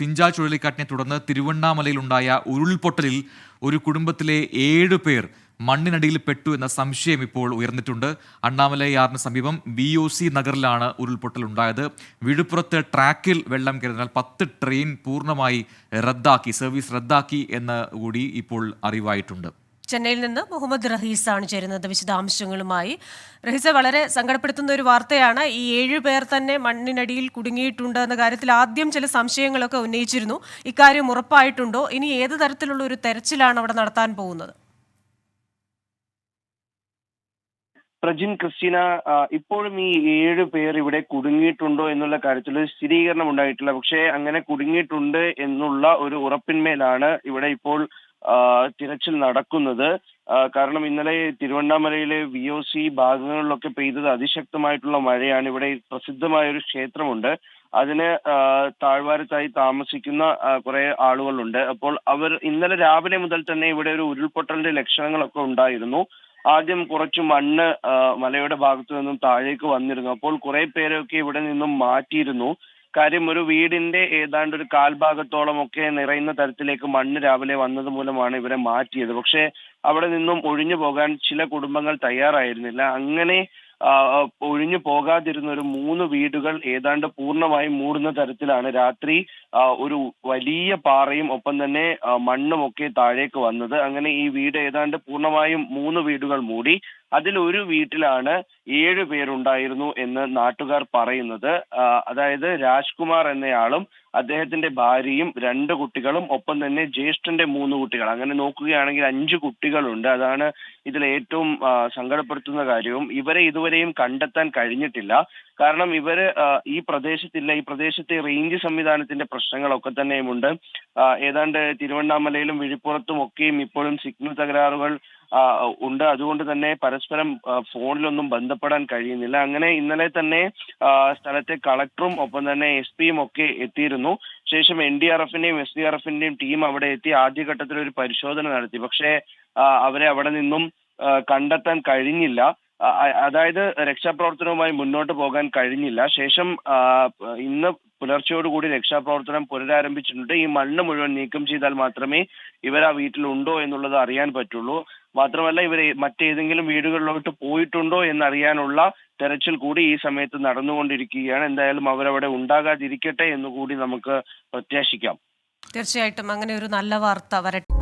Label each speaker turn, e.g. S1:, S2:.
S1: ഫിഞ്ച ചുഴലിക്കാറ്റിനെ തുടർന്ന് തിരുവണ്ണാമലയിലുണ്ടായ ഉരുൾപൊട്ടലിൽ ഒരു കുടുംബത്തിലെ 7 പേർ മണ്ണിനടിയിൽ പെട്ടു എന്ന സംശയം ഇപ്പോൾ ഉയർന്നിട്ടുണ്ട്. അണ്ണാമലയാറിന് സമീപം BOC നഗറിലാണ് ഉരുൾപൊട്ടൽ ഉണ്ടായത്. വിഴുപ്പുറത്ത് ട്രാക്കിൽ വെള്ളം കയറിയതിനാൽ 10 ട്രെയിൻ പൂർണ്ണമായി സർവീസ് റദ്ദാക്കി എന്ന് കൂടി ഇപ്പോൾ അറിവായിട്ടുണ്ട്.
S2: ചെന്നൈയിൽ നിന്ന് മുഹമ്മദ് റഹീസാണ് ചേരുന്നത് വിശദാംശങ്ങളുമായി. റഹീസ്, വളരെ സങ്കടപ്പെടുത്തുന്ന ഒരു വാർത്തയാണ്. ഈ 7 പേർ തന്നെ മണ്ണിനടിയിൽ കുടുങ്ങിയിട്ടുണ്ട് എന്ന കാര്യത്തിൽ ആദ്യം ചില സംശയങ്ങളൊക്കെ ഉന്നയിച്ചിരുന്നു. ഇക്കാര്യം ഉറപ്പായിട്ടുണ്ടോ? ഇനി ഏത് തരത്തിലുള്ള ഒരു തെരച്ചിലാണ് അവിടെ നടത്താൻ പോകുന്നത്?
S3: പ്രജിൻ, ക്രിസ്റ്റീന, ഇപ്പോഴും ഈ 7 പേർ ഇവിടെ കുടുങ്ങിയിട്ടുണ്ടോ എന്നുള്ള കാര്യത്തിൽ സ്ഥിരീകരണം ഉണ്ടായിട്ടില്ല. പക്ഷേ അങ്ങനെ കുടുങ്ങിയിട്ടുണ്ട് എന്നുള്ള ഒരു ഉറപ്പിന്മേലാണ് ഇവിടെ ഇപ്പോൾ തിരച്ചിൽ നടക്കുന്നത്. കാരണം ഇന്നലെ തിരുവണ്ണാമലയിലെ VOC ഭാഗങ്ങളിലൊക്കെ പെയ്തത് അതിശക്തമായിട്ടുള്ള മഴയാണ്. ഇവിടെ പ്രസിദ്ധമായ ഒരു ക്ഷേത്രമുണ്ട്. അതിന് താഴ്വാരത്തായി താമസിക്കുന്ന കുറെ ആളുകളുണ്ട്. അപ്പോൾ അവർ ഇന്നലെ രാവിലെ മുതൽ തന്നെ ഇവിടെ ഒരു ഉരുൾപൊട്ടലിന്റെ ലക്ഷണങ്ങളൊക്കെ ഉണ്ടായിരുന്നു. ആദ്യം കുറച്ച് മണ്ണ് മലയുടെ ഭാഗത്തു നിന്നും താഴേക്ക് വന്നിരുന്നു. അപ്പോൾ കുറെ പേരൊക്കെ ഇവിടെ നിന്നും മാറ്റിയിരുന്നു. കാര്യം, ഒരു വീടിന്റെ ഏതാണ്ട് ഒരു കാൽഭാഗത്തോളം ഒക്കെ നിറയുന്ന തരത്തിലേക്ക് മണ്ണ് രാവിലെ വന്നത് മൂലമാണ് ഇവരെ മാറ്റിയത്. പക്ഷേ അവിടെ നിന്നും ഒഴിഞ്ഞു പോകാൻ ചില കുടുംബങ്ങൾ തയ്യാറായിരുന്നില്ല. അങ്ങനെ ഒഴിഞ്ഞു പോകാതിരുന്ന ഒരു 3 വീടുകൾ ഏതാണ്ട് പൂർണ്ണമായും മൂടുന്ന തരത്തിലാണ് രാത്രി ഒരു വലിയ പാറയും ഒപ്പം തന്നെ മണ്ണുമൊക്കെ താഴേക്ക് വന്നത്. അങ്ങനെ ഈ വീട് ഏതാണ്ട് പൂർണ്ണമായും 3 വീടുകൾ മൂടി. അതിൽ ഒരു വീട്ടിലാണ് 7 പേരുണ്ടായിരുന്നു എന്ന് നാട്ടുകാർ പറയുന്നത്. അതായത് രാജ്കുമാർ എന്നയാളും അദ്ദേഹത്തിന്റെ ഭാര്യയും 2 കുട്ടികളും ഒപ്പം തന്നെ ജ്യേഷ്ഠന്റെ 3 കുട്ടികൾ. അങ്ങനെ നോക്കുകയാണെങ്കിൽ 5 കുട്ടികളുണ്ട്. അതാണ് ഇതിൽ ഏറ്റവും സങ്കടപ്പെടുത്തുന്ന കാര്യവും. ഇവരെ ഇതുവരെയും കണ്ടെത്താൻ കഴിഞ്ഞിട്ടില്ല. കാരണം ഇവര് ഈ പ്രദേശത്തില്ല. ഈ പ്രദേശത്തെ റേഞ്ച് സംവിധാനത്തിന്റെ പ്രശ്നങ്ങളൊക്കെ തന്നെയുമുണ്ട്. ഏതാണ്ട് തിരുവണ്ണാമലയിലും വിഴുപ്പുറത്തും ഒക്കെയും ഇപ്പോഴും സിഗ്നൽ തകരാറുകൾ ഉണ്ട്. അതുകൊണ്ട് തന്നെ പരസ്പരം ഫോണിലൊന്നും ബന്ധപ്പെടാൻ കഴിയുന്നില്ല. അങ്ങനെ ഇന്നലെ തന്നെ സ്ഥലത്തെ കളക്ടറും ഒപ്പം തന്നെ SP ഒക്കെ എത്തിയിരുന്നു. ശേഷം NDRFന്റെയും SDRFന്റെയും ടീം അവിടെ എത്തി ആദ്യഘട്ടത്തിൽ ഒരു പരിശോധന നടത്തി. പക്ഷേ അവരെ അവിടെ നിന്നും കണ്ടെത്താൻ കഴിഞ്ഞില്ല. അതായത് രക്ഷാപ്രവർത്തനവുമായി മുന്നോട്ട് പോകാൻ കഴിഞ്ഞില്ല. ശേഷം ഇന്ന് പുലർച്ചയോടുകൂടി രക്ഷാപ്രവർത്തനം പുനരാരംഭിച്ചിട്ടുണ്ട്. ഈ മണ്ണ് മുഴുവൻ നീക്കം ചെയ്താൽ മാത്രമേ ഇവർ ആ വീട്ടിലുണ്ടോ എന്നുള്ളത് അറിയാൻ പറ്റുള്ളൂ. മാത്രമല്ല, ഇവർ മറ്റേതെങ്കിലും വീടുകളിലോട്ട് പോയിട്ടുണ്ടോ എന്നറിയാനുള്ള തെരച്ചിൽ കൂടി ഈ സമയത്ത് നടന്നുകൊണ്ടിരിക്കുകയാണ്. എന്തായാലും അവരവിടെ ഉണ്ടാകാതിരിക്കട്ടെ എന്നുകൂടി നമുക്ക് പ്രത്യാശിക്കാം.
S2: തീർച്ചയായിട്ടും അങ്ങനെ ഒരു നല്ല വാർത്ത വരട്ടെ.